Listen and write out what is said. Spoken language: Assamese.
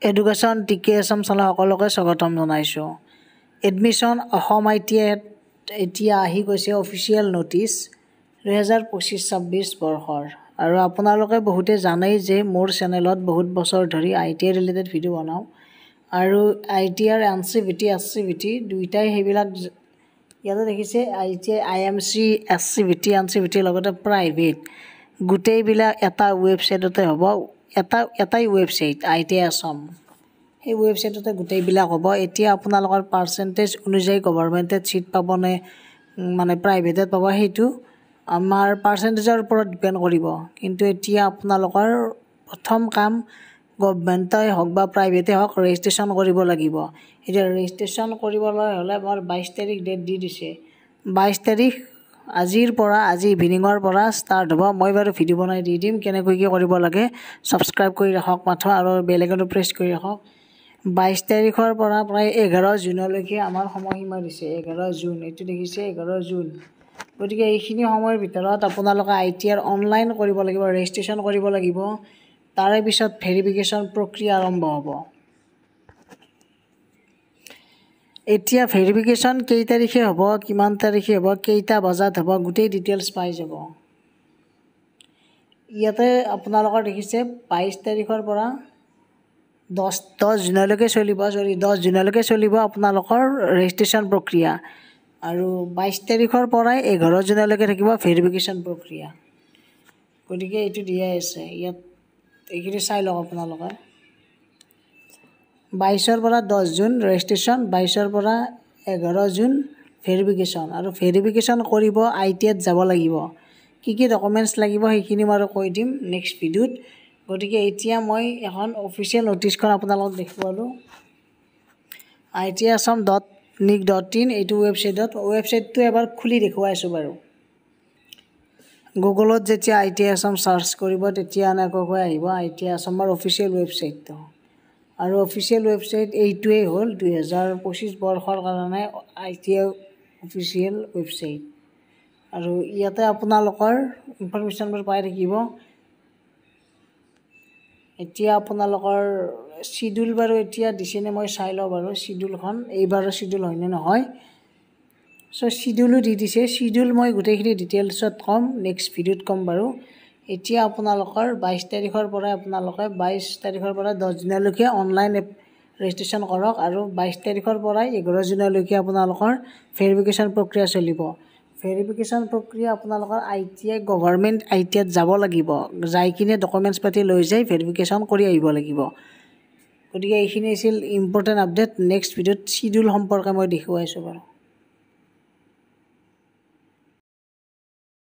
এডুকেশ্যন টিকে আছাম চালা সকলোকে স্বাগতম জনাইছোঁ। এডমিশ্যন অসম ITI এতিয়া আহি গৈছে অফিচিয়েল নটিচ 2025-26 বৰ্ষৰ। আৰু আপোনালোকে বহুতে জানেই যে মোৰ চেনেলত বহুত বছৰ ধৰি ITI ৰিলেটেড ভিডিঅ' বনাওঁ আৰু ITI NCVT SCVT দুইটাই সেইবিলাক ইয়াতে দেখিছে ITI IMC SCVT NCVT লগতে প্ৰাইভেট গোটেইবিলাক এটা ৱেবছাইটতে হ'ব। এটাই ৱেবছাইট ITI আছাম, সেই ৱেবছাইটতে গোটেইবিলাক হ'ব। এতিয়া আপোনালোকৰ পাৰ্চেণ্টেজ অনুযায়ী গভৰ্ণমেণ্টে ছিট পাবনে মানে প্ৰাইভেটত পাব সেইটো আমাৰ পাৰ্চেণ্টেজৰ ওপৰত ডিপেণ্ড কৰিব। কিন্তু এতিয়া আপোনালোকৰ প্ৰথম কাম গভৰ্ণমেণ্টই হওক বা প্ৰাইভেটেই হওক ৰেজিষ্ট্ৰেশ্যন কৰিব লাগিব। এতিয়া ৰেজিষ্ট্ৰেশ্যন কৰিবলৈ হ'লে মোৰ 22 তাৰিখ ডেট দি দিছে। 22 তাৰিখ আজি ইভিনিঙৰ পৰা ষ্টাৰ্ট হ'ব। মই বাৰু ভিডিঅ' বনাই দি দিম কেনেকৈ কি কৰিব লাগে। ছাবস্ক্ৰাইব কৰি ৰাখক মাথো আৰু বেল আইকনটো প্ৰেছ কৰি ৰাখক। 22 তাৰিখৰ পৰা প্ৰায় 11 জুনলৈকে আমাৰ সময়সীমা দিছে। 11 জুন এইটো দেখিছে 11 জুন। গতিকে এইখিনি সময়ৰ ভিতৰত আপোনালোকে ITI অনলাইন কৰিব লাগিব, ৰেজিষ্ট্ৰেশ্যন কৰিব লাগিব। তাৰে পিছত ভেৰিফিকেশ্যন প্ৰক্ৰিয়া আৰম্ভ হ'ব। এতিয়া ভেৰিফিকেশ্যন কেই তাৰিখে হ'ব, কিমান তাৰিখে হ'ব, কেইটা বজাত হ'ব গোটেই ডিটেইলছ পাই যাব। ইয়াতে আপোনালোকৰ দেখিছে 22 তাৰিখৰ পৰা 10 জুনলৈকে চলিব। 10 জুনলৈকে চলিব আপোনালোকৰ ৰেজিষ্ট্ৰেশ্যন প্ৰক্ৰিয়া আৰু 22 তাৰিখৰ পৰাই 11 জুনলৈকে থাকিব ভেৰিফিকেশ্যন প্ৰক্ৰিয়া। গতিকে এইটো দিয়াই আছে ইয়াত, এইখিনি চাই লওক আপোনালোকে। 22ৰ পৰা 10 জুন ৰেজিষ্ট্ৰেশ্যন, 22ৰ পৰা 11 জুন ভেৰিফিকেশ্যন। আৰু ভেৰিফিকেশ্যন কৰিব ITIত যাব লাগিব। কি কি ডকুমেণ্টছ লাগিব সেইখিনি মই কৈ দিম নেক্সট ভিডিঅ'ত। গতিকে এতিয়া মই এখন অফিচিয়েল নটিচখন আপোনালোকক দেখুৱালোঁ। itiasam.nic.in এইটো ৱেবছাইটটো এবাৰ খুলি দেখুৱাইছোঁ বাৰু। গুগলত যেতিয়া ITI আছাম চাৰ্চ কৰিব তেতিয়া এনেকৈ আহিব ITI আছামৰ অফিচিয়েল ৱেবছাইটটো। আৰু অফিচিয়েল ৱেবছাইট এইটোৱেই হ'ল 2025 বৰ্ষৰ কাৰণে ITI অফিচিয়েল ৱেবছাইট। আৰু ইয়াতে আপোনালোকৰ ইনফৰমেশ্যনবোৰ পাই থাকিব। এতিয়া আপোনালোকৰ চিডিউল বাৰু এতিয়া দিছেনে মই চাই লওঁ বাৰু চিডিউলখন, এইবাৰৰ চিডিউল হয়নে নহয়। চিডিউলো দি দিছে। চিডিউল মই গোটেইখিনি ডিটেইলছত ক'ম, নেক্সট ভিডিঅ'ত ক'ম বাৰু। এতিয়া আপোনালোকৰ 22 তাৰিখৰ পৰাই আপোনালোকে 22 তাৰিখৰ পৰা 10 জুনলৈকে অনলাইন ৰেজিষ্ট্ৰেশ্যন কৰক আৰু 22 তাৰিখৰ পৰাই 11 জুনলৈকে আপোনালোকৰ ভেৰিফিকেশ্যন প্ৰক্ৰিয়া চলিব। ভেৰিফিকেশ্যন প্ৰক্ৰিয়া আপোনালোকৰ ITI গভৰ্ণমেণ্ট ITIত যাব লাগিব। যাই কিনে ডকুমেণ্টছ পাতি লৈ যাই ভেৰিফিকেশ্যন কৰি আহিব লাগিব। গতিকে এইখিনি আছিল ইম্পৰ্টেণ্ট আপডেট। নেক্সট ভিডিঅ'ত চিডিউল সম্পৰ্কে মই দেখুৱাইছোঁ বাৰু।